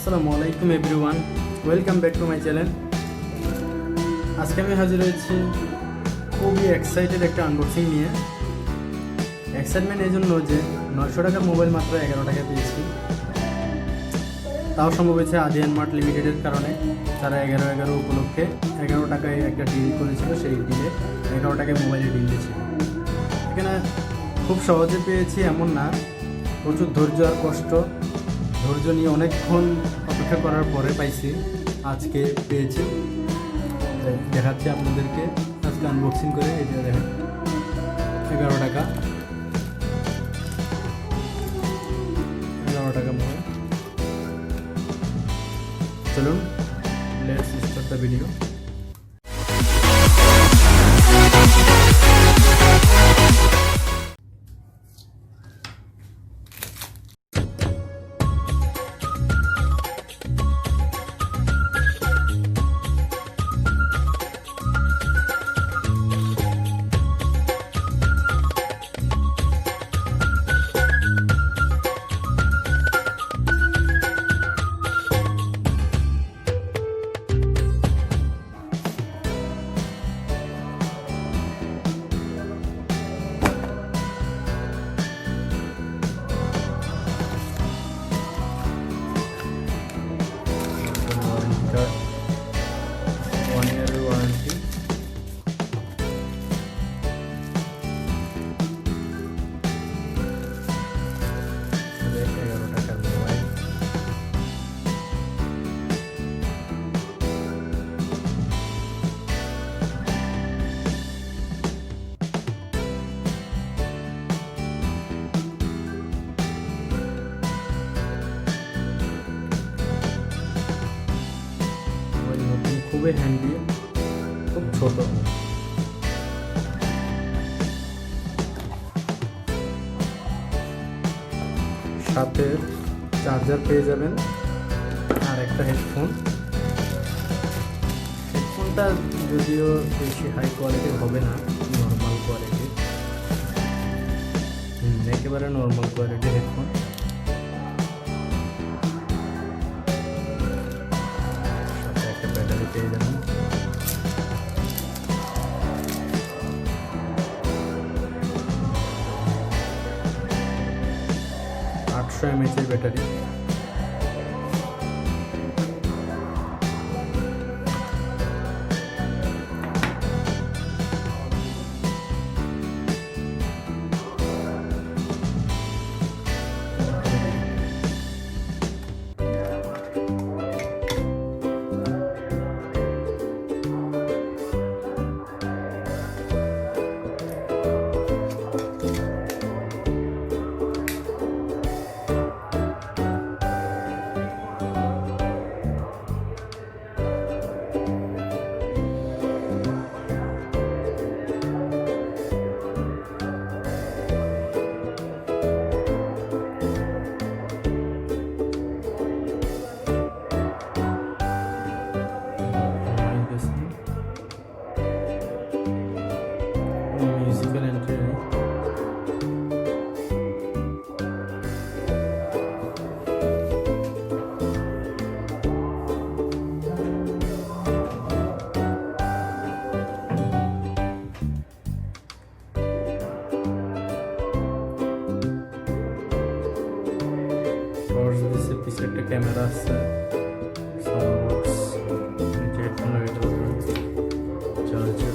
Assalamu-alaikum everyone, welcome back to my channel. আজকে আমি হাজির হয়েছি খুবই এক্সাইটেড একটা আনবক্সিং নিয়ে। এক্সাইটমেন্ট এই জন্য যে 900 টাকার মোবাইল মাত্র 11 টাকায় পেয়েছি, তাও সম্ভব হয়েছে আদিয়ান মার্ট লিমিটেডের কারণে। তারা 11/11 উপলক্ষে 11 টাকায় একটা ডিল করেছিল, সেই ডিলে 11 টাকায় মোবাইলের ডিল দিয়েছিল। এখানে খুব সহজে পেয়েছি এমন না, প্রচুর ধৈর্য আর কষ্ট, ধৈর্য নিয়ে অনেকক্ষণ অপেক্ষা করার পরে পাইছি, আজকে পেয়েছি। দেখাচ্ছি আপনাদেরকে আজকে আনবক্সিং করে। এটা দেখেন 11 টাকা মোবাইল। চলুন লেটস স্টার্ট দ্য ভিডিও। খুবই হ্যান্ডি, খুব ছোট। সাথে চার্জার পেয়ে যাবেন আর একটা হেডফোন। হেডফোনটা যদিও বেশি হাই কোয়ালিটির হবে না, নর্মাল কোয়ালিটির, একেবারে নর্মাল কোয়ালিটির হেডফোন। পেয়ে যাবেন 800 mAh এর ব্যাটারি। Musical entry है। और जैसे पीछे एक कैमरा है, साउंड बॉक्स, नीचे हेडफोन लगे चार्जर।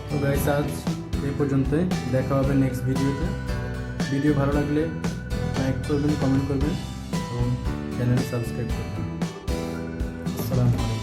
তো গাইস, আজ এই পর্যন্তই, দেখা হবে নেক্সট ভিডিওতে। ভিডিও ভালো লাগলে লাইক করবেন, কমেন্ট করবেন এবং চ্যানেল সাবস্ক্রাইব করবেন। আসসালামু আলাইকুম।